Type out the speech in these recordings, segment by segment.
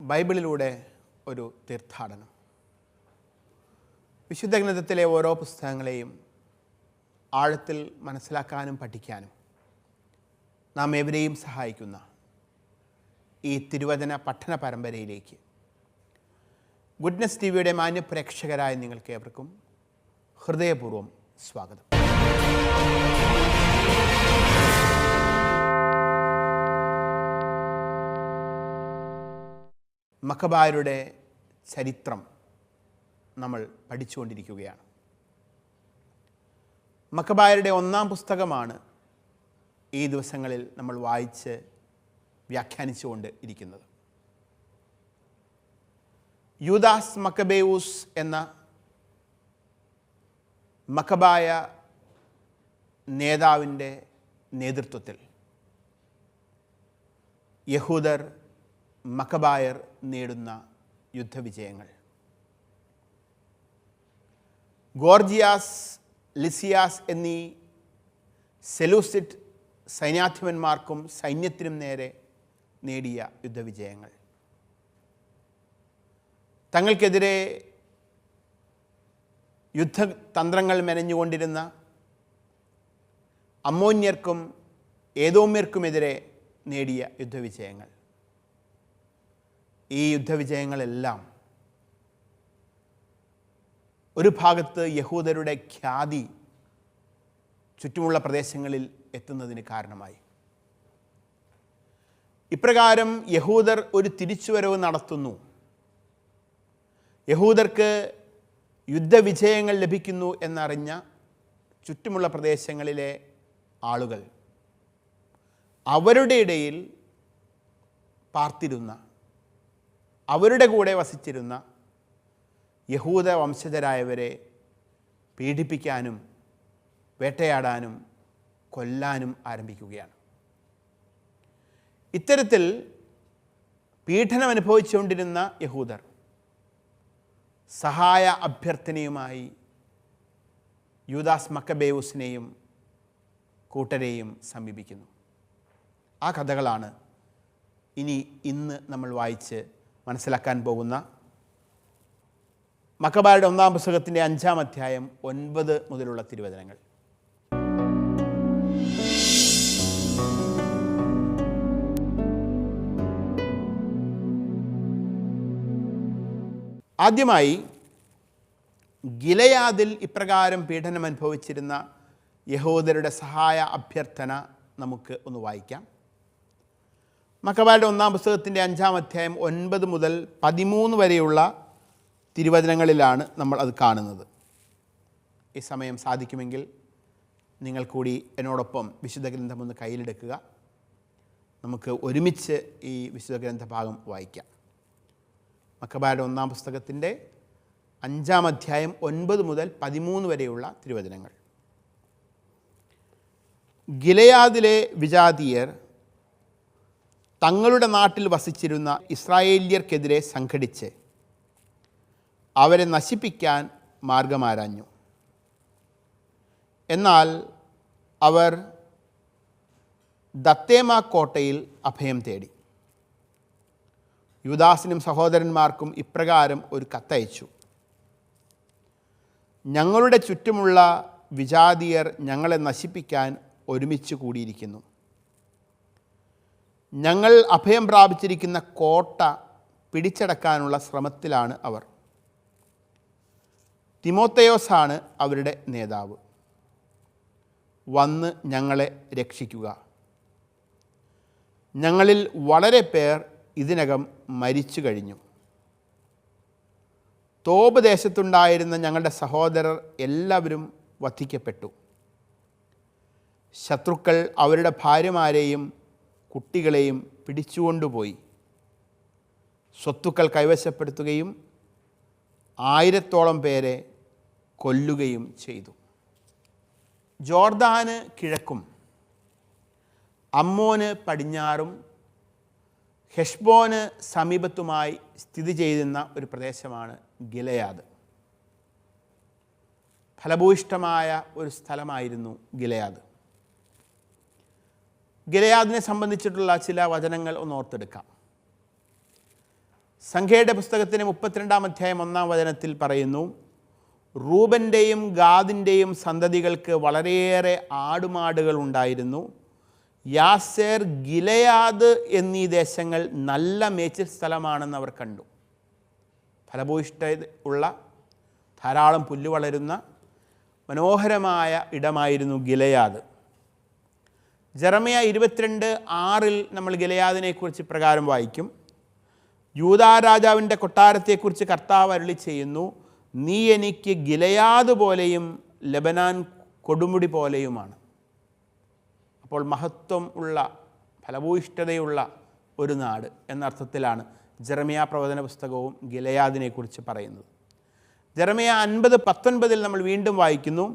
ബൈബിളിലൂടെ ഒരു തീർത്ഥാടനം. വിശുദ്ധ ഗ്രന്ഥത്തിലെ ഓരോ പുസ്തകങ്ങളെയും ആഴത്തിൽ മനസ്സിലാക്കാനും പഠിക്കാനും നാം ഏവരെയും സഹായിക്കുന്ന ഈ തിരുവചന പഠന പരമ്പരയിലേക്ക് ഗുഡ്നസ് ടിവിയുടെ മാന്യപ്രേക്ഷകരായ നിങ്ങൾക്കേവർക്കും ഹൃദയപൂർവ്വം സ്വാഗതം. മക്കബായരുടെ ചരിത്രം നമ്മൾ പഠിച്ചുകൊണ്ടിരിക്കുകയാണ്. മക്കബായരുടെ ഒന്നാം പുസ്തകമാണ് ഈ ദിവസങ്ങളിൽ നമ്മൾ വായിച്ച് വ്യാഖ്യാനിച്ചുകൊണ്ട് ഇരിക്കുന്നത്. യൂദാസ് മക്കബേയൂസ് എന്ന മക്കബായ നേതാവിൻ്റെ നേതൃത്വത്തിൽ യഹൂദർ മക്കബായർ നേടുന്ന യുദ്ധവിജയങ്ങൾ. ഗോർജിയാസ്, ലിസിയാസ് എന്നീ സെലൂസിഡ് സൈന്യാധിപന്മാർക്കും സൈന്യത്തിനും നേരെ നേടിയ യുദ്ധവിജയങ്ങൾ. തങ്ങൾക്കെതിരെ യുദ്ധതന്ത്രങ്ങൾ മെനഞ്ഞുകൊണ്ടിരുന്ന അമ്മോന്യർക്കും ഏദോമ്യർക്കുമെതിരെ നേടിയ യുദ്ധവിജയങ്ങൾ. ഈ യുദ്ധവിജയങ്ങളെല്ലാം ഒരു ഭാഗത്ത് യഹൂദരുടെ ഖ്യാതി ചുറ്റുമുള്ള പ്രദേശങ്ങളിൽ എത്തുന്നതിന് കാരണമായി. ഇപ്രകാരം യഹൂദർ ഒരു തിരിച്ചുവരവ് നടത്തുന്നു. യഹൂദർക്ക് യുദ്ധവിജയങ്ങൾ ലഭിക്കുന്നു എന്നറിഞ്ഞ ചുറ്റുമുള്ള പ്രദേശങ്ങളിലെ ആളുകൾ അവരുടെ ഇടയിൽ പാർത്തിരുന്ന, അവരുടെ കൂടെ വസിച്ചിരുന്ന യഹൂദ വംശജരായവരെ പീഡിപ്പിക്കാനും വേട്ടയാടാനും കൊല്ലാനും ആരംഭിക്കുകയാണ്. ഇത്തരത്തിൽ പീഡനം അനുഭവിച്ചുകൊണ്ടിരുന്ന യഹൂദർ സഹായ അഭ്യർത്ഥനയുമായി യൂദാസ് മക്കബേയൂസിനെയും കൂട്ടരെയും സമീപിക്കുന്നു. ആ കഥകളാണ് ഇന്ന് നമ്മൾ വായിച്ച് മനസ്സിലാക്കാൻ പോകുന്ന മക്കബായരുടെ ഒന്നാം പുസ്തകത്തിൻ്റെ 5-ാം അധ്യായം 9 മുതലുള്ള തിരുവചനങ്ങൾ. ആദ്യമായി ഗിലെയാദിൽ ഇപ്രകാരം പീഡനം അനുഭവിച്ചിരുന്ന യഹൂദരുടെ സഹായ അഭ്യർത്ഥന നമുക്ക് ഒന്ന് വായിക്കാം. മക്കബായരുടെ ഒന്നാം പുസ്തകത്തിൻ്റെ 5-ാം അധ്യായം 9 മുതൽ 13 വരെയുള്ള തിരുവചനങ്ങളിലാണ് നമ്മൾ അത് കാണുന്നത്. ഈ സമയം സാധിക്കുമെങ്കിൽ നിങ്ങൾ കൂടി എന്നോടൊപ്പം വിശുദ്ധ ഗ്രന്ഥം ഒന്ന് കയ്യിലെടുക്കുക. നമുക്ക് ഒരുമിച്ച് ഈ വിശുദ്ധ ഗ്രന്ഥഭാഗം വായിക്കാം. മക്കബായരുടെ ഒന്നാം പുസ്തകത്തിൻ്റെ 5-ാം അധ്യായം 9 മുതൽ 13 വരെയുള്ള തിരുവചനങ്ങൾ. ഗിലെയാദിലെ വിജാതീയർ തങ്ങളുടെ നാട്ടിൽ വസിച്ചിരുന്ന ഇസ്രായേല്യർക്കെതിരെ സംഘടിച്ച് അവരെ നശിപ്പിക്കാൻ മാർഗമാരാഞ്ഞു. എന്നാൽ അവർ ദത്തേമ കോട്ടയിൽ അഭയം തേടി. യൂദാസിനും സഹോദരന്മാർക്കും ഇപ്രകാരം ഒരു കത്തയച്ചു: ഞങ്ങളുടെ ചുറ്റുമുള്ള വിജാതീയർ ഞങ്ങളെ നശിപ്പിക്കാൻ ഒരുമിച്ച് കൂടിയിരിക്കുന്നു. ഞങ്ങൾ അഭയം പ്രാപിച്ചിരിക്കുന്ന കോട്ട പിടിച്ചടക്കാനുള്ള ശ്രമത്തിലാണ് അവർ. തിമോത്തയോസാണ് അവരുടെ നേതാവ്. വന്ന് ഞങ്ങളെ രക്ഷിക്കുക. ഞങ്ങളിൽ വളരെ പേർ ഇതിനകം മരിച്ചു കഴിഞ്ഞു. തോബ് ദേശത്തുണ്ടായിരുന്ന ഞങ്ങളുടെ സഹോദരർ എല്ലാവരും വധിക്കപ്പെട്ടു. ശത്രുക്കൾ അവരുടെ ഭാര്യമാരെയും കുട്ടികളെയും പിടിച്ചുകൊണ്ടുപോയി സ്വത്തുക്കൾ കൈവശപ്പെടുത്തുകയും 1000-ഓളം പേരെ കൊല്ലുകയും ചെയ്തു. ജോർദാന് കിഴക്കും അമ്മോന് പടിഞ്ഞാറും ഹെഷ്ബോന് സമീപത്തുമായി സ്ഥിതി ചെയ്യുന്ന ഒരു പ്രദേശമാണ് ഗിലെയാദ്. ഫലഭൂയിഷ്ഠമായ ഒരു സ്ഥലമായിരുന്നു ഗിലെയാദ്. ഗിലെയാദിനെ സംബന്ധിച്ചിട്ടുള്ള ചില വചനങ്ങൾ ഒന്ന് ഓർത്തെടുക്കാം. സംഖ്യയുടെ പുസ്തകത്തിന് 32 അധ്യായം 1 വചനത്തിൽ പറയുന്നു, റൂബൻ്റെയും ഗാദിൻ്റെയും സന്തതികൾക്ക് വളരെയേറെ ആടുമാടുകൾ ഉണ്ടായിരുന്നു. യാസേർ, ഗിലെയാദ് എന്നീ ദേശങ്ങൾ നല്ല മേച്ചിൽ സ്ഥലമാണെന്ന് അവർ കണ്ടു. ഫലഭൂയിഷ്ഠത ഉള്ള, ധാരാളം പുല്ല് വളരുന്ന മനോഹരമായ ഇടമായിരുന്നു ഗിലെയാദ്. ജെറമ്യാ 22:6 നമ്മൾ ഗിലെയാദിനെക്കുറിച്ച് പ്രകാരം വായിക്കും, യൂദാ രാജാവിൻ്റെ കൊട്ടാരത്തെക്കുറിച്ച് കർത്താവ് അരുളി ചെയ്യുന്നു, നീ എനിക്ക് ഗിലെയാദ് പോലെയും ലെബനാൻ കൊടുമുടി പോലെയുമാണ്. അപ്പോൾ മഹത്വം ഉള്ള, ഫലഭൂയിഷ്ഠതയുള്ള ഒരു നാട് എന്നർത്ഥത്തിലാണ് ജെറമ്യാ പ്രവചന പുസ്തകവും ഗിലെയാദിനെക്കുറിച്ച് പറയുന്നത്. ജെറമ്യാ 50:19 നമ്മൾ വീണ്ടും വായിക്കുന്നു,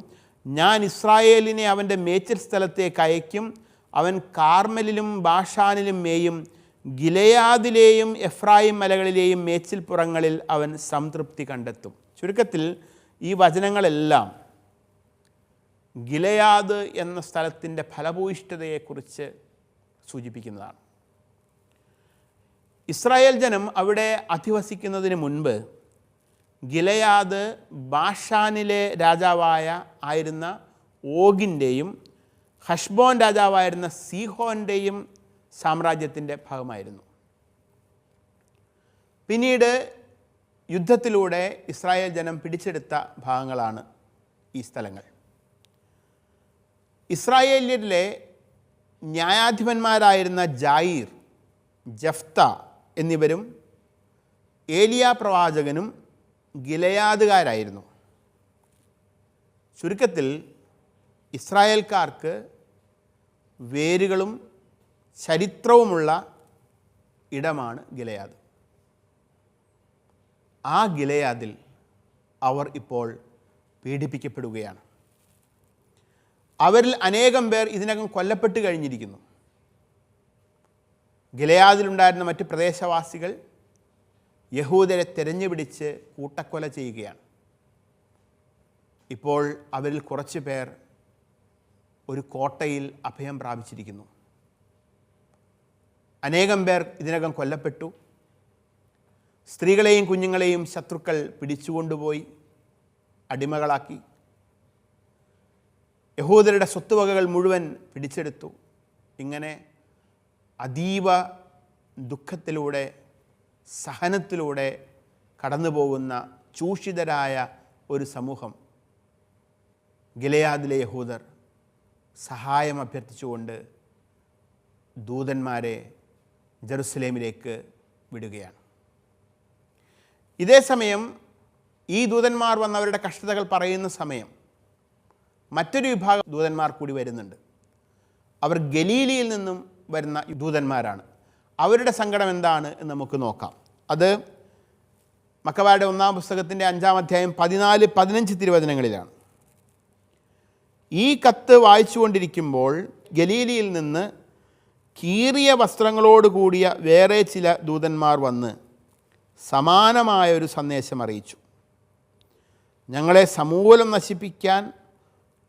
ഞാൻ ഇസ്രായേലിനെ അവൻ്റെ മേച്ചിൽ സ്ഥലത്തേക്ക് അയക്കും, അവൻ കാർമലിലും ബാഷാനിലും മേയും, ഗിലെയാദിലെയും എഫ്രായിം മലകളിലെയും മേച്ചിൽ പുറങ്ങളിൽ അവൻ സംതൃപ്തി കണ്ടെത്തും. ചുരുക്കത്തിൽ ഈ വചനങ്ങളെല്ലാം ഗിലെയാദ് എന്ന സ്ഥലത്തിൻ്റെ ഫലഭൂയിഷ്ഠതയെക്കുറിച്ച് സൂചിപ്പിക്കുന്നതാണ്. ഇസ്രായേൽ ജനം അവിടെ അധിവസിക്കുന്നതിന് മുൻപ് ഗിലെയാദ് ബാഷാനിലെ ആയിരുന്ന ഓഗിൻ്റെയും ഹഷ്ബോൻ രാജാവായിരുന്ന സീഹോൻ്റെയും സാമ്രാജ്യത്തിൻ്റെ ഭാഗമായിരുന്നു. പിന്നീട് യുദ്ധത്തിലൂടെ ഇസ്രായേൽ ജനം പിടിച്ചെടുത്ത ഭാഗങ്ങളാണ് ഈ സ്ഥലങ്ങൾ. ഇസ്രായേലിലെ ന്യായാധിപന്മാരായിരുന്ന ജായിർ, ജഫ്ത എന്നിവരും ഏലിയ പ്രവാചകനും ഗിലെയാദുകാരായിരുന്നു. ചുരുക്കത്തിൽ ഇസ്രായേൽക്കാർക്ക് വേരുകളും ചരിത്രവുമുള്ള ഇടമാണ് ഗിലെയാദ്. ആ ഗിലെയാദിൽ അവർ ഇപ്പോൾ പീഡിപ്പിക്കപ്പെടുകയാണ്. അവരിൽ അനേകം പേർ ഇതിനകം കൊല്ലപ്പെട്ട് കഴിഞ്ഞിരിക്കുന്നു. ഗിലെയാദിലുണ്ടായിരുന്ന മറ്റ് പ്രദേശവാസികൾ യഹൂദരെ തെരഞ്ഞുപിടിച്ച് കൂട്ടക്കൊല ചെയ്യുകയാണ്. ഇപ്പോൾ അവരിൽ കുറച്ച് പേർ ഒരു കോട്ടയിൽ അഭയം പ്രാപിച്ചിരിക്കുന്നു. അനേകം പേർ ഇതിനകം കൊല്ലപ്പെട്ടു. സ്ത്രീകളെയും കുഞ്ഞുങ്ങളെയും ശത്രുക്കൾ പിടിച്ചുകൊണ്ടുപോയി അടിമകളാക്കി. യഹൂദരുടെ സ്വത്തുവകകൾ മുഴുവൻ പിടിച്ചെടുത്തു. ഇങ്ങനെ അതീവ ദുഃഖത്തിലൂടെ, സഹനത്തിലൂടെ കടന്നു പോകുന്ന ചൂഷിതരായ ഒരു സമൂഹം ഗിലെയാദിലെ യഹൂദർ സഹായം അഭ്യർത്ഥിച്ചുകൊണ്ട് ദൂതന്മാരെ ജെറുസലേമിലേക്ക് വിടുകയാണ്. ഇതേ സമയം ഈ ദൂതന്മാർ വന്നവരുടെ കഷ്ടതകൾ പറയുന്ന സമയം മറ്റൊരു വിഭാഗം ദൂതന്മാർ കൂടി വരുന്നുണ്ട്. അവർ ഗലീലിയിൽ നിന്നും വരുന്ന ദൂതന്മാരാണ്. അവരുടെ സങ്കടം എന്താണ് എന്ന് നമുക്ക് നോക്കാം. അത് മക്കബായുടെ 1-ാം പുസ്തകത്തിൻ്റെ 5-ാം അധ്യായം 14-15 തിരുവചനങ്ങളിലാണ്. ഈ കത്ത് വായിച്ചുകൊണ്ടിരിക്കുമ്പോൾ ഗലീലിയിൽ നിന്ന് കീറിയ വസ്ത്രങ്ങളോട് കൂടിയ വേറെ ചില ദൂതന്മാർ വന്ന് സമാനമായൊരു സന്ദേശം അറിയിച്ചു. ഞങ്ങളെ സമൂലം നശിപ്പിക്കാൻ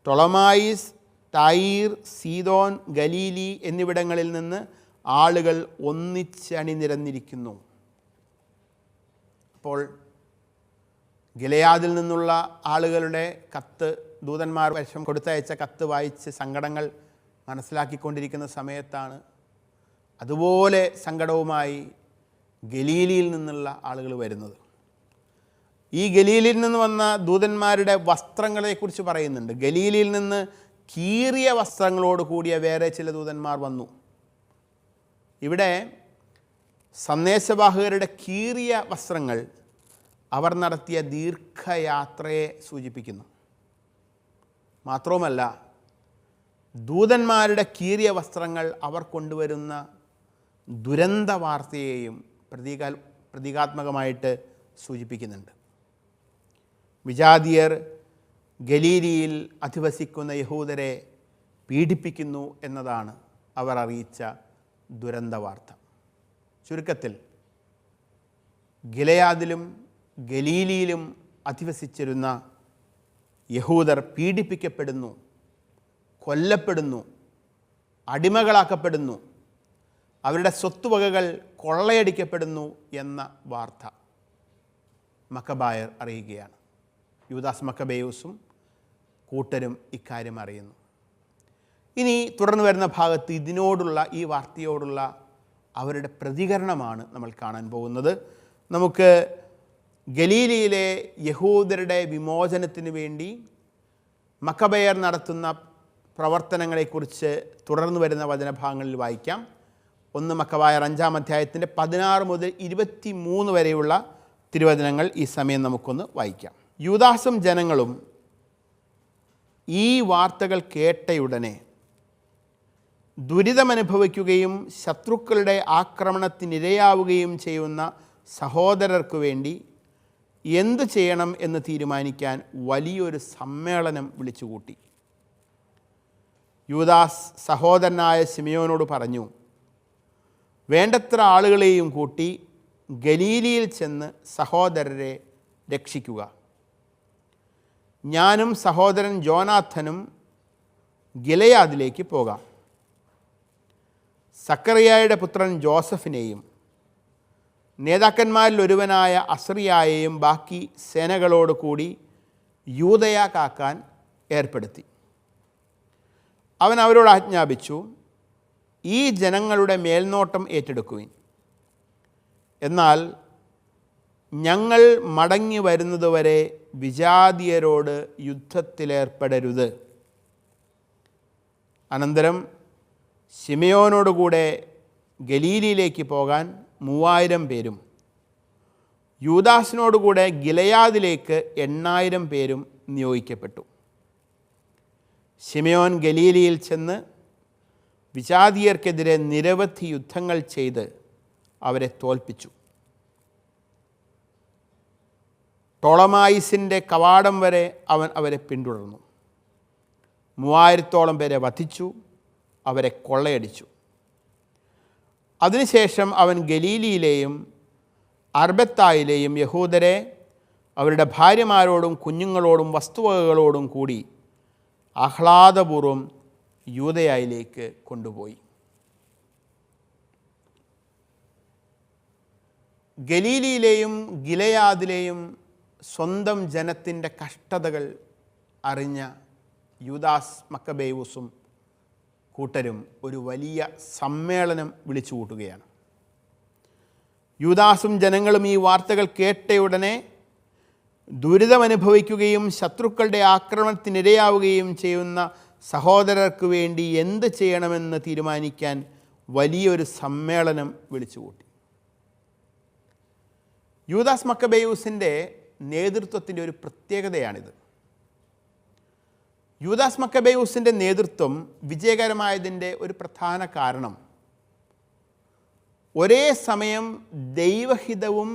ടൊളമായിസ്, ടൈർ, സീദോൻ, ഗലീലി എന്നിവിടങ്ങളിൽ നിന്ന് ആളുകൾ ഒന്നിച്ചണിനിരന്നിരിക്കുന്നു. അപ്പോൾ ഗിലെയാദിൽ നിന്നുള്ള ആളുകളുടെ കത്ത്, ദൂതന്മാർ വശം കൊടുത്തയച്ച കത്ത് വായിച്ച് സങ്കടങ്ങൾ മനസ്സിലാക്കിക്കൊണ്ടിരിക്കുന്ന സമയത്താണ് അതുപോലെ സങ്കടവുമായി ഗലീലിയിൽ നിന്നുള്ള ആളുകൾ വരുന്നത്. ഈ ഗലീലിൽ നിന്ന് വന്ന ദൂതന്മാരുടെ വസ്ത്രങ്ങളെക്കുറിച്ച് പറയുന്നുണ്ട്. ഗലീലിൽ നിന്ന് കീറിയ വസ്ത്രങ്ങളോട് കൂടിയ വേറെ ചില ദൂതന്മാർ വന്നു. ഇവിടെ സന്ദേശവാഹകരുടെ കീറിയ വസ്ത്രങ്ങൾ അവർ നടത്തിയ ദീർഘയാത്രയെ സൂചിപ്പിക്കുന്നു. മാത്രവുമല്ല, ദൂതന്മാരുടെ കീറിയ വസ്ത്രങ്ങൾ അവർ കൊണ്ടുവരുന്ന ദുരന്ത വാർത്തയെയും പ്രതീകാത്മകമായിട്ട് സൂചിപ്പിക്കുന്നുണ്ട്. വിജാതിയർ ഗലീലിയിൽ അധിവസിക്കുന്ന യഹൂദരെ പീഡിപ്പിക്കുന്നു എന്നതാണ് അവർ അറിയിച്ച ദുരന്ത വാർത്ത. ചുരുക്കത്തിൽ ഗിലെയാദിലും ഗലീലിയിലും അധിവസിച്ചിരുന്ന യഹൂദർ പീഡിപ്പിക്കപ്പെടുന്നു, കൊല്ലപ്പെടുന്നു, അടിമകളാക്കപ്പെടുന്നു. അവരുടെ സ്വത്തുവകകൾ കൊള്ളയടിക്കപ്പെടുന്നു എന്ന വാർത്ത മക്കബായർ അറിയുകയാണ്. യൂദാസ് മക്കബേയൂസും കൂട്ടരും ഇക്കാര്യം അറിയുന്നു. ഇനി തുടർന്ന് വരുന്ന ഭാഗത്ത് ഈ വാർത്തയോടുള്ള അവരുടെ പ്രതികരണമാണ് നമ്മൾ കാണാൻ പോകുന്നത്. നമുക്ക് ഗലീലയിലെ യഹൂദരുടെ വിമോചനത്തിന് വേണ്ടി മക്കബയർ നടത്തുന്ന പ്രവർത്തനങ്ങളെക്കുറിച്ച് തുടർന്ന് വരുന്ന വചനഭാഗങ്ങളിൽ വായിക്കാം. 1 മക്കബായർ 5-ാം അധ്യായത്തിൻ്റെ 16 മുതൽ 23 വരെയുള്ള തിരുവചനങ്ങൾ ഈ സമയം നമുക്കൊന്ന് വായിക്കാം. യൂദാസും ജനങ്ങളും ഈ വാർത്തകൾ കേട്ടയുടനെ ദുരിതമനുഭവിക്കുകയും ശത്രുക്കളുടെ ആക്രമണത്തിനിരയാവുകയും ചെയ്യുന്ന സഹോദരർക്കു വേണ്ടി എന്തു ചെയ്യണം എന്ന് തീരുമാനിക്കാൻ വലിയൊരു സമ്മേളനം വിളിച്ചുകൂട്ടി. യൂദാസ് സഹോദരനായ ശിമയോനോട് പറഞ്ഞു, വേണ്ടത്ര ആളുകളെയും കൂട്ടി ഗലീലയിൽ ചെന്ന് സഹോദരരെ രക്ഷിക്കുക. ഞാനും സഹോദരൻ ജോനാഥനും ഗിലെയാദിലേക്ക് പോകാം. സക്കറിയായുടെ പുത്രൻ ജോസഫിനെയും നേതാക്കന്മാരിൽ ഒരുവനായ അസറിയായെയും ബാക്കി സേനകളോട് കൂടി യൂദയ കാക്കാൻ ഏർപ്പെടുത്തി. അവൻ അവരോട് ആജ്ഞാപിച്ചു, ഈ ജനങ്ങളുടെ മേൽനോട്ടം ഏറ്റെടുക്കുവിൻ. എന്നാൽ ഞങ്ങൾ മടങ്ങി വരുന്നതുവരെ വിജാതീയരോട് യുദ്ധത്തിലേർപ്പെടരുത്. അനന്തരം ശിമയോനോടുകൂടെ ഗലീലയിലേക്ക് പോകാൻ 3000 പേരും യൂദാസിനോടുകൂടെ ഗിലെയാദിലേക്ക് 8000 പേരും നിയോഗിക്കപ്പെട്ടു. ശിമയോൻ ഗലീലയിൽ ചെന്ന് വിജാതീയർക്കെതിരെ നിരവധി യുദ്ധങ്ങൾ ചെയ്ത് അവരെ തോൽപ്പിച്ചു. ടോളമായിസിൻ്റെ കവാടം വരെ അവൻ അവരെ പിന്തുടർന്നു. 3000-ഓളം പേരെ വധിച്ചു, അവരെ കൊള്ളയടിച്ചു. അതിനുശേഷം അവൻ ഗലീലയിലെയും അർബത്തായിലെയും യഹൂദരെ അവരുടെ ഭാര്യമാരോടും കുഞ്ഞുങ്ങളോടും വസ്തുവകകളോടും കൂടി ആഹ്ലാദപൂർവ്വം യൂദയായിലേക്ക് കൊണ്ടുപോയി. ഗലീലയിലെയും ഗിലെയാദിലെയും സ്വന്തം ജനത്തിൻ്റെ കഷ്ടതകൾ അറിഞ്ഞ യൂദാസ് മക്കബേയൂസും കൂട്ടരും ഒരു വലിയ സമ്മേളനം വിളിച്ചു കൂട്ടുകയാണ്. യൂദാസും ജനങ്ങളും ഈ വാർത്തകൾ കേട്ടയുടനെ ദുരിതമനുഭവിക്കുകയും ശത്രുക്കളുടെ ആക്രമണത്തിനിരയാവുകയും ചെയ്യുന്ന സഹോദരർക്ക് വേണ്ടി എന്ത് ചെയ്യണമെന്ന് തീരുമാനിക്കാൻ വലിയൊരു സമ്മേളനം വിളിച്ചുകൂട്ടി. യൂദാസ് മക്കബേയൂസിൻ്റെ നേതൃത്വത്തിൻ്റെ ഒരു പ്രത്യേകതയാണിത്. യൂദാസ് മക്കബേയൂസിൻ്റെ നേതൃത്വം വിജയകരമായതിൻ്റെ ഒരു പ്രധാന കാരണം ഒരേ സമയം ദൈവഹിതവും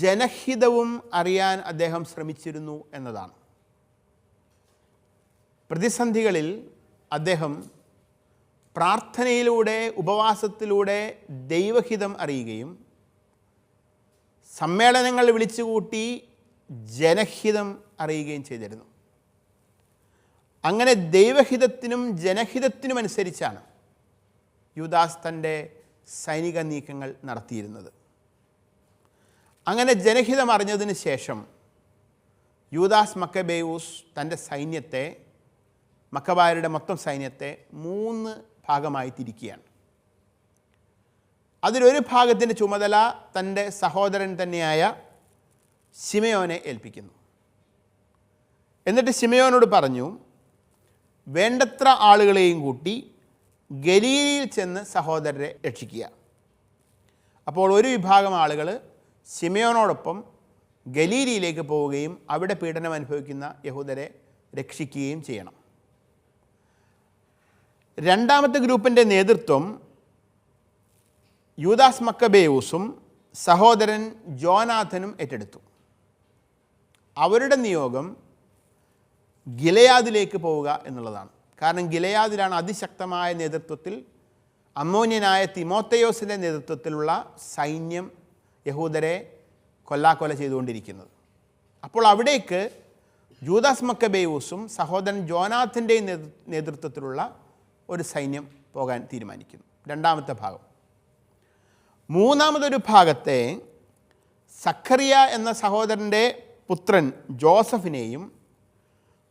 ജനഹിതവും അറിയാൻ അദ്ദേഹം ശ്രമിച്ചിരുന്നു എന്നതാണ്. പ്രതിസന്ധികളിൽ അദ്ദേഹം പ്രാർത്ഥനയിലൂടെ ഉപവാസത്തിലൂടെ ദൈവഹിതം അറിയുകയും സമ്മേളനങ്ങൾ വിളിച്ചുകൂട്ടി ജനഹിതം അറിയുകയും ചെയ്തിരുന്നു. അങ്ങനെ ദൈവഹിതത്തിനും ജനഹിതത്തിനും അനുസരിച്ചാണ് യൂദാസ് തൻ്റെ സൈനിക നീക്കങ്ങൾ നടത്തിയിരുന്നത്. അങ്ങനെ ജനഹിതം അറിഞ്ഞതിന് ശേഷം യൂദാസ് മക്കബേയൂസ് തൻ്റെ സൈന്യത്തെ, മക്കബായരുടെ മൊത്തം സൈന്യത്തെ 3 ഭാഗമായി തിരിക്കുകയാണ്. അതിലൊരു ഭാഗത്തിൻ്റെ ചുമതല തൻ്റെ സഹോദരൻ തന്നെയായ ശിമയോനെ ഏൽപ്പിക്കുന്നു. എന്നിട്ട് ശിമയോനോട് പറഞ്ഞു, വേണ്ടത്ര ആളുകളെയും കൂട്ടി ഗലീലയിൽ ചെന്ന് സഹോദരരെ രക്ഷിക്കുക. അപ്പോൾ ഒരു വിഭാഗം ആളുകൾ ശിമയോനോടൊപ്പം ഗലീലയിലേക്ക് പോവുകയും അവിടെ പീഡനം അനുഭവിക്കുന്ന യഹൂദരെ രക്ഷിക്കുകയും ചെയ്യണം. രണ്ടാമത്തെ ഗ്രൂപ്പിൻ്റെ നേതൃത്വം യൂദാസ് മക്കബേയൂസും സഹോദരൻ ജോനാഥനും ഏറ്റെടുത്തു. അവരുടെ നിയോഗം ഗിലെയാദിലേക്ക് പോവുക എന്നുള്ളതാണ്. കാരണം ഗിലെയാദിലാണ് അതിശക്തമായ നേതൃത്വത്തിൽ അമ്മോന്യനായ തിമോത്തയോസിൻ്റെ നേതൃത്വത്തിലുള്ള സൈന്യം യഹൂദരെ കൊല്ലാക്കൊല ചെയ്തുകൊണ്ടിരിക്കുന്നത്. അപ്പോൾ അവിടേക്ക് യൂദാസ് മക്കബേയൂസും സഹോദരൻ ജോനാഥൻ്റെയും നേതൃത്വത്തിലുള്ള ഒരു സൈന്യം പോകാൻ തീരുമാനിക്കുന്നു. രണ്ടാമത്തെ ഭാഗം. മൂന്നാമതൊരു ഭാഗത്തെ സഖറിയ എന്ന സഹോദരൻ്റെ പുത്രൻ ജോസഫിനെയും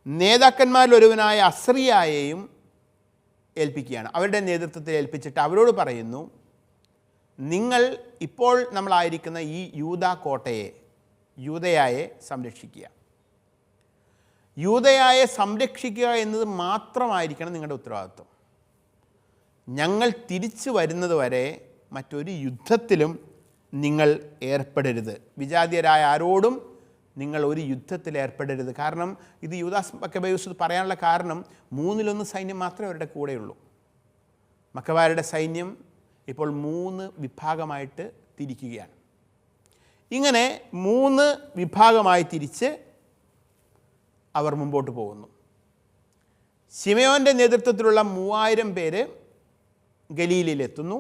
നേതാക്കന്മാരിൽ ഒരുവനായ അസ്രിയായെയും ഏൽപ്പിക്കുകയാണ്. അവരുടെ നേതൃത്വത്തിൽ ഏൽപ്പിച്ചിട്ട് അവരോട് പറയുന്നു, നിങ്ങൾ ഇപ്പോൾ നമ്മളായിരിക്കുന്ന ഈ യൂദയായെ സംരക്ഷിക്കുക. യൂദയായെ സംരക്ഷിക്കുക എന്നത് മാത്രമായിരിക്കണം നിങ്ങളുടെ ഉത്തരവാദിത്വം. ഞങ്ങൾ തിരിച്ചു വരുന്നത് വരെ മറ്റൊരു യുദ്ധത്തിലും നിങ്ങൾ ഏർപ്പെടരുത്. വിജാതീയരായ ആരോടും നിങ്ങൾ ഒരു യുദ്ധത്തിൽ ഏർപ്പെടരുത്. കാരണം ഇത് യൂദാസ് മക്കബേയൂസ് പറയാനുള്ള കാരണം 1/3 സൈന്യം മാത്രമേ അവരുടെ കൂടെയുള്ളൂ. മക്കബായരുടെ സൈന്യം ഇപ്പോൾ 3 വിഭാഗമായിട്ട് തിരിക്കുകയാണ്. ഇങ്ങനെ 3 വിഭാഗമായി തിരിച്ച് അവർ മുമ്പോട്ട് പോകുന്നു. ശിമയോൻ്റെ നേതൃത്വത്തിലുള്ള 3000 പേര് ഗലീലയിലെത്തുന്നു.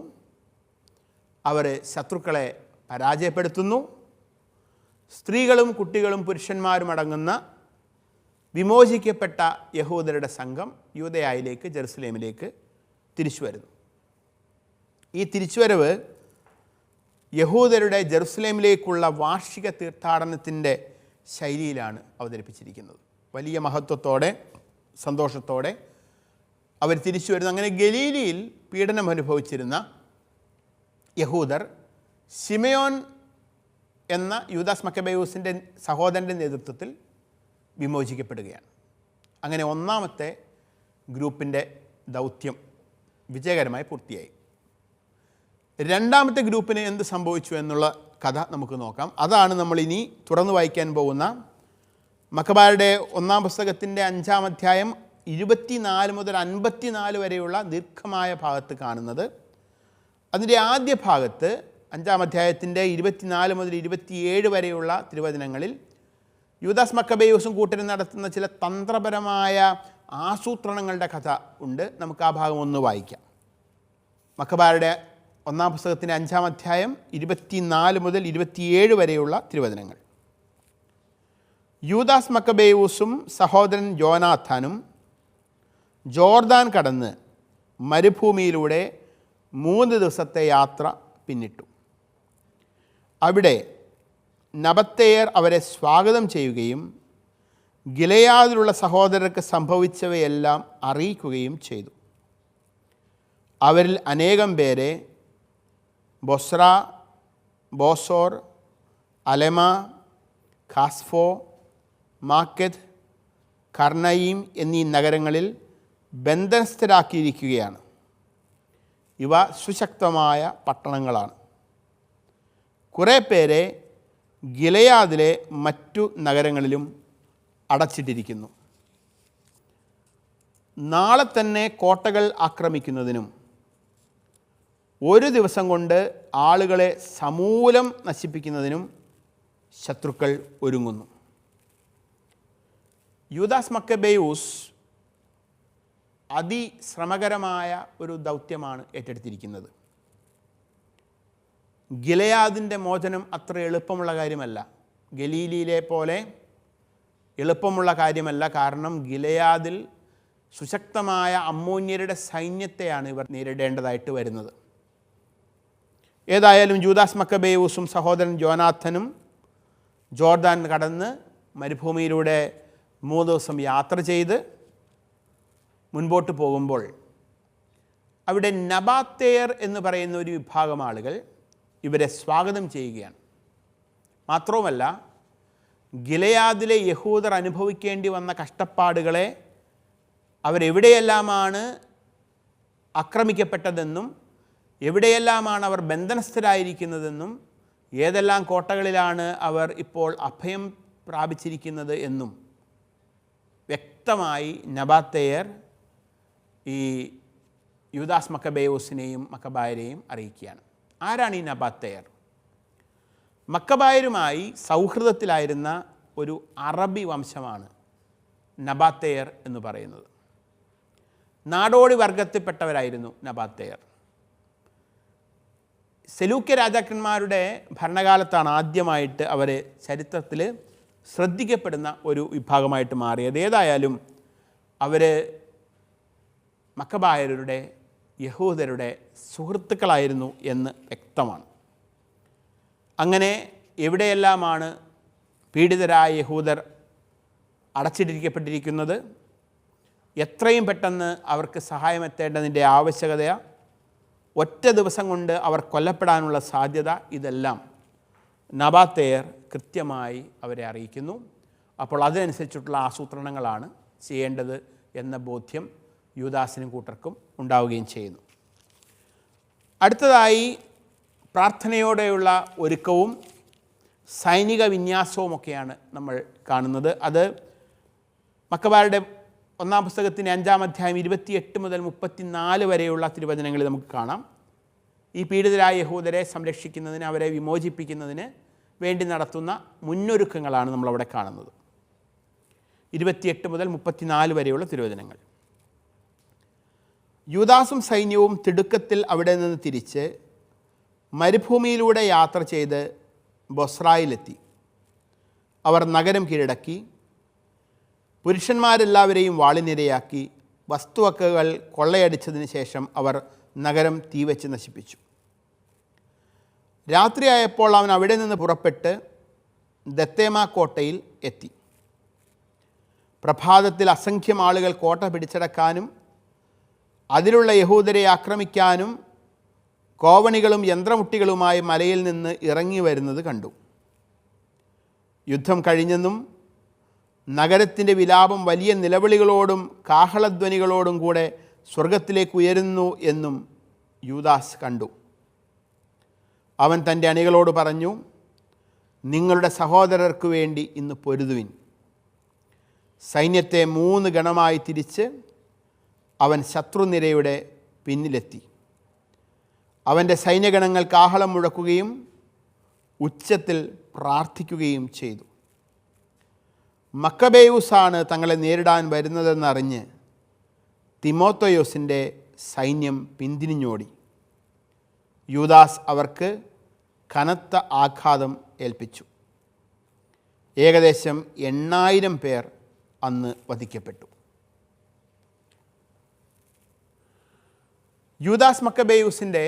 അവർ ശത്രുക്കളെ പരാജയപ്പെടുത്തുന്നു. സ്ത്രീകളും കുട്ടികളും പുരുഷന്മാരും അടങ്ങുന്ന വിമോചിക്കപ്പെട്ട യഹൂദരുടെ സംഘം യൂദയായിലേക്ക്, ജെറുസലേമിലേക്ക് തിരിച്ചു വരുന്നു. ഈ തിരിച്ചുവരവ് യഹൂദരുടെ ജെറുസലേമിലേക്കുള്ള വാർഷിക തീർത്ഥാടനത്തിൻ്റെ ശൈലിയിലാണ് അവതരിപ്പിച്ചിരിക്കുന്നത്. വലിയ മഹത്വത്തോടെ, സന്തോഷത്തോടെ അവർ തിരിച്ചു വരുന്നു. അങ്ങനെ ഗലീലയിൽ പീഡനം അനുഭവിച്ചിരുന്ന യഹൂദർ ശിമയോൻ എന്ന യൂദാസ് മക്കബേയൂസിൻ്റെ സഹോദരൻ്റെ നേതൃത്വത്തിൽ വിമോചിക്കപ്പെടുകയാണ്. അങ്ങനെ ഒന്നാമത്തെ ഗ്രൂപ്പിൻ്റെ ദൗത്യം വിജയകരമായി പൂർത്തിയായി. രണ്ടാമത്തെ ഗ്രൂപ്പിന് എന്ത് സംഭവിച്ചു എന്നുള്ള കഥ നമുക്ക് നോക്കാം. അതാണ് നമ്മൾ ഇനി തുറന്നു വായിക്കാൻ പോകുന്ന മക്കബായരുടെ 1-ാം പുസ്തകത്തിൻ്റെ 5-ാം അധ്യായം 24 മുതൽ 54 വരെയുള്ള ദീർഘമായ ഭാഗത്ത് കാണുന്നത്. അതിൻ്റെ ആദ്യ ഭാഗത്ത് 5-ാം അധ്യായത്തിൻ്റെ 24 മുതൽ 27 വരെയുള്ള തിരുവചനങ്ങളിൽ യൂദാസ് മക്കബേയൂസും കൂട്ടരും നടത്തുന്ന ചില തന്ത്രപരമായ ആസൂത്രണങ്ങളുടെ കഥ ഉണ്ട്. നമുക്ക് ആ ഭാഗം ഒന്ന് വായിക്കാം. മക്കബായരുടെ 1-ാം പുസ്തകത്തിൻ്റെ 5-ാം അധ്യായം 24 മുതൽ 27 വരെയുള്ള തിരുവചനങ്ങൾ. യൂദാസ് മക്കബേയൂസും സഹോദരൻ യോനാഥാനും ജോർദാൻ കടന്ന് മരുഭൂമിയിലൂടെ 3 ദിവസത്തെ യാത്ര പിന്നിട്ടു. അവിടെ നബത്തേയർ അവരെ സ്വാഗതം ചെയ്യുകയും ഗിലെയാദിലുള്ള സഹോദരർക്ക് സംഭവിച്ചവയെല്ലാം അറിയിക്കുകയും ചെയ്തു. അവരിൽ അനേകം പേരെ ബൊസ്ര, ബോസോർ, അലമ, ഖാസ്ഫോ, മാക്കെദ്, കർണയീം എന്നീ നഗരങ്ങളിൽ ബന്ധനസ്ഥരാക്കിയിരിക്കുകയാണ്. ഇവ സുശക്തമായ പട്ടണങ്ങളാണ്. കുറേ പേരെ ഗിലെയാദിലെ മറ്റു നഗരങ്ങളിലും അടച്ചിട്ടിരിക്കുന്നു. നാളെ തന്നെ കോട്ടകൾ ആക്രമിക്കുന്നതിനും ഒരു ദിവസം കൊണ്ട് ആളുകളെ സമൂലം നശിപ്പിക്കുന്നതിനും ശത്രുക്കൾ ഒരുങ്ങുന്നു. യൂദാസ് മക്കബേയൂസ് അതിശ്രമകരമായ ഒരു ദൗത്യമാണ് ഏറ്റെടുത്തിരിക്കുന്നത്. ഗിലെയാദിൻ്റെ മോചനം അത്ര എളുപ്പമുള്ള കാര്യമല്ല. ഗലീലിയിലെ പോലെ എളുപ്പമുള്ള കാര്യമല്ല. കാരണം ഗിലെയാദിൽ സുശക്തമായ അമ്മോന്യരുടെ സൈന്യത്തെയാണ് ഇവർ നേരിടേണ്ടതായിട്ട് വരുന്നത്. ഏതായാലും യൂദാസ് മക്കബേയൂസും സഹോദരൻ യോനാഥനും ജോർദാൻ കടന്ന് മരുഭൂമിയിലൂടെ 3 ദിവസം യാത്ര ചെയ്ത് മുൻപോട്ട് പോകുമ്പോൾ അവിടെ നബാത്തേർ എന്ന് പറയുന്ന ഒരു വിഭാഗം ആളുകൾ ഇവരെ സ്വാഗതം ചെയ്യുകയാണ്. മാത്രവുമല്ല, ഗിലെയാദിലെ യഹൂദർ അനുഭവിക്കേണ്ടി വന്ന കഷ്ടപ്പാടുകളെ അവരെവിടെയെല്ലാമാണ് ആക്രമിക്കപ്പെട്ടതെന്നും എവിടെയെല്ലാമാണ് അവർ ബന്ധനസ്ഥരായിരിക്കുന്നതെന്നും ഏതെല്ലാം കോട്ടകളിലാണ് അവർ ഇപ്പോൾ അഭയം പ്രാപിച്ചിരിക്കുന്നത് എന്നും വ്യക്തമായി നബാത്തേയർ ഈ യൂദാസ് മക്കബേയൂസിനെയും മക്കബായരെയും അറിയിക്കുകയാണ്. ആരാണ് ഈ നബാത്തേയർ? മക്കബായരുമായി സൗഹൃദത്തിലായിരുന്ന ഒരു അറബി വംശമാണ് നബാത്തേയർ എന്ന് പറയുന്നത്. നാടോടി വർഗത്തിൽപ്പെട്ടവരായിരുന്നു നബാത്തേയർ. സെലൂക്യ രാജാക്കന്മാരുടെ ഭരണകാലത്താണ് ആദ്യമായിട്ട് അവർ ചരിത്രത്തിൽ ശ്രദ്ധിക്കപ്പെടുന്ന ഒരു വിഭാഗമായിട്ട് മാറിയത്. ഏതായാലും അവർ മക്കബായരുടെ യഹൂദരുടെ സുഹൃത്തുക്കളായിരുന്നു എന്ന് വ്യക്തമാണ്. അങ്ങനെ എവിടെയെല്ലാമാണ് പീഡിതരായ യഹൂദർ അടച്ചിട്ടിരിക്കപ്പെട്ടിരിക്കുന്നത്, എത്രയും പെട്ടെന്ന് അവർക്ക് സഹായമെത്തേണ്ടതിൻ്റെ ആവശ്യകത, ഒറ്റ ദിവസം കൊണ്ട് അവർ കൊല്ലപ്പെടാനുള്ള സാധ്യത, ഇതെല്ലാം നബാത്തേർ കൃത്യമായി അവരെ അറിയിക്കുന്നു. അപ്പോൾ അതിനനുസരിച്ചിട്ടുള്ള ആസൂത്രണങ്ങളാണ് ചെയ്യേണ്ടത് എന്ന ബോധ്യം യൂദാസിനും കൂട്ടർക്കും ഉണ്ടാവുകയും ചെയ്യുന്നു. അടുത്തതായി പ്രാർത്ഥനയോടെയുള്ള ഒരുക്കവും സൈനിക വിന്യാസവുമൊക്കെയാണ് നമ്മൾ കാണുന്നത്. അത് മക്കബാരുടെ 1-ാം പുസ്തകത്തിൻ്റെ 5-ാം അധ്യായം 28 മുതൽ 34 വരെയുള്ള തിരുവചനങ്ങളിൽ നമുക്ക് കാണാം. ഈ പീഡിതരായ യഹൂദരെ സംരക്ഷിക്കുന്നതിന്, അവരെ വിമോചിപ്പിക്കുന്നതിന് വേണ്ടി നടത്തുന്ന മുന്നൊരുക്കങ്ങളാണ് നമ്മളവിടെ കാണുന്നത്. 28 മുതൽ 34 വരെയുള്ള തിരുവചനങ്ങൾ. യൂദാസും സൈന്യവും തിടുക്കത്തിൽ അവിടെ നിന്ന് തിരിച്ച് മരുഭൂമിയിലൂടെ യാത്ര ചെയ്ത് ബൊസ്രായിലെത്തി. അവർ നഗരം കീഴടക്കി, പുരുഷന്മാരെല്ലാവരെയും വാളിനിരയാക്കി, വസ്തുവകകൾ കൊള്ളയടിച്ചതിന് ശേഷം അവർ നഗരം തീവച്ച് നശിപ്പിച്ചു. രാത്രിയായപ്പോൾ അവൻ അവിടെ നിന്ന് പുറപ്പെട്ട് ദത്തേമ കോട്ടയിൽ എത്തി. പ്രഭാതത്തിൽ അസംഖ്യം ആളുകൾ കോട്ട പിടിച്ചടക്കാനും അതിലുള്ള യഹൂദരെ ആക്രമിക്കാനും കോവണികളും യന്ത്രമുട്ടികളുമായി മലയിൽ നിന്ന് ഇറങ്ങി വരുന്നത് കണ്ടു. യുദ്ധം കഴിഞ്ഞെന്നും നഗരത്തിൻ്റെ വിലാപം വലിയ നിലവിളികളോടും കാഹളധ്വനികളോടും കൂടെ സ്വർഗത്തിലേക്ക് ഉയരുന്നു എന്നും യൂദാസ് കണ്ടു. അവൻ തൻ്റെ അണികളോട് പറഞ്ഞു, നിങ്ങളുടെ സഹോദരർക്ക് വേണ്ടി ഇന്ന് പൊരുതുവിൻ. സൈന്യത്തെ 3 ഗണമായി തിരിച്ച് അവൻ ശത്രുനിരയുടെ പിന്നിലെത്തി. അവൻ്റെ സൈന്യഗണങ്ങൾ കാഹളം മുഴക്കുകയും ഉച്ചത്തിൽ പ്രാർത്ഥിക്കുകയും ചെയ്തു. മക്കബേയൂസാണ് തങ്ങളെ നേരിടാൻ വരുന്നതെന്നറിഞ്ഞ് തിമോത്തയോസിൻ്റെ സൈന്യം പിന്തിരിഞ്ഞോടി. യൂദാസ് അവർക്ക് കനത്ത ആഘാതം ഏൽപ്പിച്ചു. ഏകദേശം 8000 പേർ അന്ന് വധിക്കപ്പെട്ടു. യൂദാസ് മക്കബേയൂസിൻ്റെ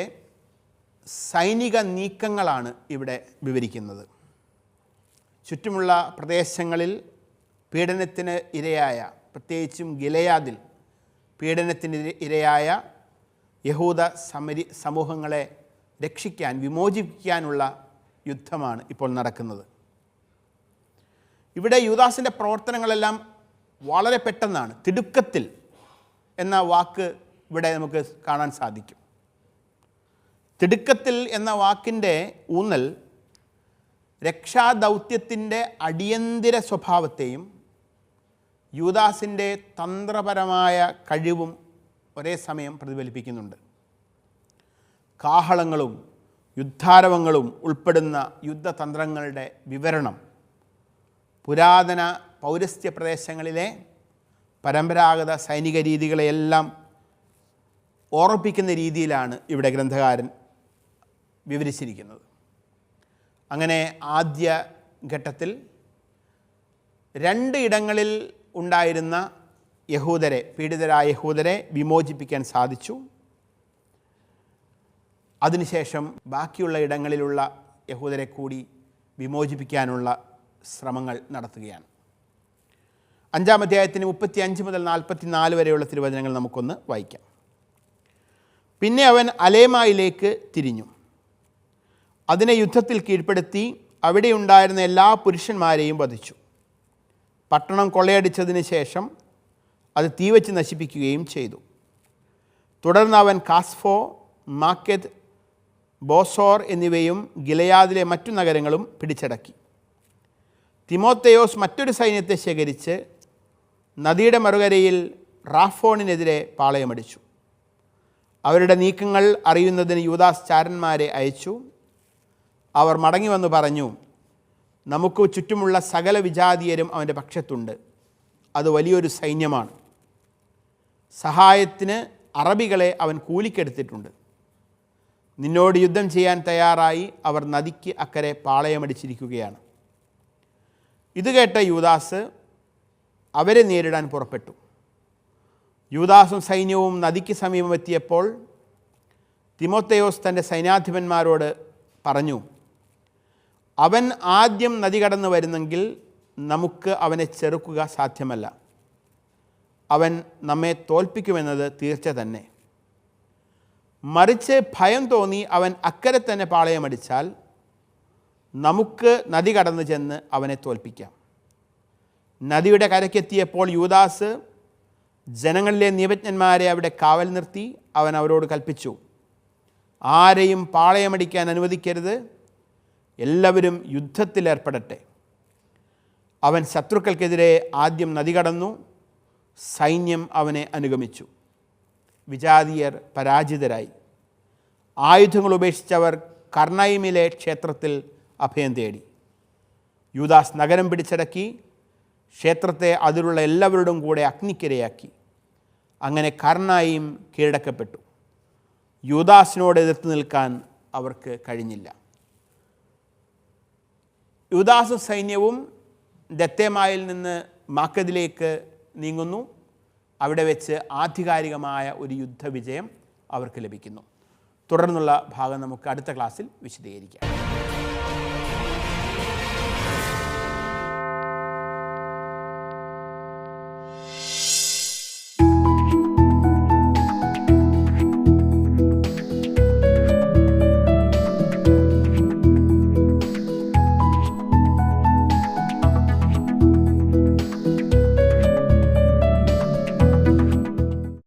സൈനിക നീക്കങ്ങളാണ് ഇവിടെ വിവരിക്കുന്നത്. ചുറ്റുമുള്ള പ്രദേശങ്ങളിൽ പീഡനത്തിന് ഇരയായ, പ്രത്യേകിച്ചും ഗിലെയാദിൽ പീഡനത്തിന് ഇരയായ യഹൂദ സമൂഹങ്ങളെ രക്ഷിക്കാൻ, വിമോചിപ്പിക്കാനുള്ള യുദ്ധമാണ് ഇപ്പോൾ നടക്കുന്നത്. ഇവിടെ യൂദാസിൻ്റെ പ്രവർത്തനങ്ങളെല്ലാം വളരെ പെട്ടെന്നാണ്. തിടുക്കത്തിൽ എന്ന വാക്ക് ഇവിടെ നമുക്ക് കാണാൻ സാധിക്കും. തിടുക്കത്തിൽ എന്ന വാക്കിൻ്റെ ഊന്നൽ രക്ഷാദൗത്യത്തിൻ്റെ അടിയന്തര സ്വഭാവത്തെയും യൂദാസിൻ്റെ തന്ത്രപരമായ കഴിവും ഒരേ സമയം പ്രതിഫലിപ്പിക്കുന്നുണ്ട്. കാഹളങ്ങളും യുദ്ധാരവങ്ങളും ഉൾപ്പെടുന്ന യുദ്ധതന്ത്രങ്ങളുടെ വിവരണം പുരാതന പൗരസ്ത്യ പ്രദേശങ്ങളിലെ പരമ്പരാഗത സൈനിക രീതികളെയെല്ലാം ഓർമ്മിപ്പിക്കുന്ന രീതിയിലാണ് ഇവിടെ ഗ്രന്ഥകാരൻ വിവരിച്ചിരിക്കുന്നത്. അങ്ങനെ ആദ്യ ഘട്ടത്തിൽ 2 ഇടങ്ങളിൽ ഉണ്ടായിരുന്ന യഹൂദരെ, പീഡിതരായ യഹൂദരെ വിമോചിപ്പിക്കാൻ സാധിച്ചു. അതിനുശേഷം ബാക്കിയുള്ള ഇടങ്ങളിലുള്ള യഹൂദരെ കൂടി വിമോചിപ്പിക്കാനുള്ള ശ്രമങ്ങൾ നടത്തുകയാണ്. 5-ാം അധ്യായത്തിന് 35 മുതൽ 44 വരെയുള്ള തിരുവചനങ്ങൾ നമുക്കൊന്ന് വായിക്കാം. പിന്നെ അവൻ അലേമായിലേക്ക് തിരിഞ്ഞു, അതിനെ യുദ്ധത്തിൽ കീഴ്പ്പെടുത്തി അവിടെയുണ്ടായിരുന്ന എല്ലാ പുരുഷന്മാരെയും വധിച്ചു. പട്ടണം കൊള്ളയടിച്ചതിന് ശേഷം അത് തീവച്ച് നശിപ്പിക്കുകയും ചെയ്തു. തുടർന്ന് അവൻ കാസ്ഫോ, മാക്കെദ്, ബോസോർ എന്നിവയും ഗിലെയാദിലെ മറ്റു നഗരങ്ങളും പിടിച്ചടക്കി. തിമോത്തയോസ് മറ്റൊരു സൈന്യത്തെ ശേഖരിച്ച് നദിയുടെ മറുകരയിൽ റാഫോണിനെതിരെ പാളയമടിച്ചു. അവരുടെ നീക്കങ്ങൾ അറിയുന്നതിന് യൂദാസ് ചാരന്മാരെ അയച്ചു. അവർ മടങ്ങി വന്ന് പറഞ്ഞു, നമുക്ക് ചുറ്റുമുള്ള സകല വിജാതീയരും അവൻ്റെ പക്ഷത്തുണ്ട്. അത് വലിയൊരു സൈന്യമാണ്. സഹായത്തിന് അറബികളെ അവൻ കൂലിക്കെടുത്തിട്ടുണ്ട്. നിന്നോട് യുദ്ധം ചെയ്യാൻ തയ്യാറായി അവർ നദിക്ക് അക്കരെ പാളയമടിച്ചിരിക്കുകയാണ്. ഇത് കേട്ട യൂദാസ് അവരെ നേരിടാൻ പുറപ്പെട്ടു. യൂദാസും സൈന്യവും നദിക്ക് സമീപമെത്തിയപ്പോൾ തിമോത്തയോസ് തൻ്റെ സൈന്യാധിപന്മാരോട് പറഞ്ഞു, അവൻ ആദ്യം നദി കടന്നു വരുന്നെങ്കിൽ നമുക്ക് അവനെ ചെറുക്കുക സാധ്യമല്ല. അവൻ നമ്മെ തോൽപ്പിക്കുമെന്നത് തീർച്ച തന്നെ. മറിച്ച് ഭയം തോന്നി അവൻ അക്കരെ തന്നെ പാളയമടിച്ചാൽ നമുക്ക് നദി കടന്നു ചെന്ന് അവനെ തോൽപ്പിക്കാം. നദിയുടെ കരയ്ക്കെത്തിയപ്പോൾ യൂദാസ് ജനങ്ങളിലെ നിയമജ്ഞന്മാരെ അവിടെ കാവൽ നിർത്തി അവൻ അവരോട് കൽപ്പിച്ചു, ആരെയും പാളയമടിക്കാൻ അനുവദിക്കരുത്, എല്ലാവരും യുദ്ധത്തിലേർപ്പെടട്ടെ. അവൻ ശത്രുക്കൾക്കെതിരെ ആദ്യം നദി കടന്നു, സൈന്യം അവനെ അനുഗമിച്ചു. വിജാതീയർ പരാജിതരായി. ആയുധങ്ങൾ ഉപേക്ഷിച്ചവർ കർണയിമിലെ ക്ഷേത്രത്തിൽ അഭയം തേടി. യൂദാസ് നഗരം പിടിച്ചടക്കി ക്ഷേത്രത്തെ അതിലുള്ള എല്ലാവരോടും കൂടെ അഗ്നിക്കിരയാക്കി. അങ്ങനെ കർണയും കീഴടക്കപ്പെട്ടു. യൂദാസിനോട് എതിർത്ത് നിൽക്കാൻ അവർക്ക് കഴിഞ്ഞില്ല. യൂദാസും സൈന്യവും ദത്തേമായിൽ നിന്ന് മാക്കദിലേക്ക് നീങ്ങുന്നു. അവിടെ വെച്ച് ആധികാരികമായ ഒരു യുദ്ധവിജയം അവർക്ക് ലഭിക്കുന്നു. തുടർന്നുള്ള ഭാഗം നമുക്ക് അടുത്ത ക്ലാസ്സിൽ വിശദീകരിക്കാം.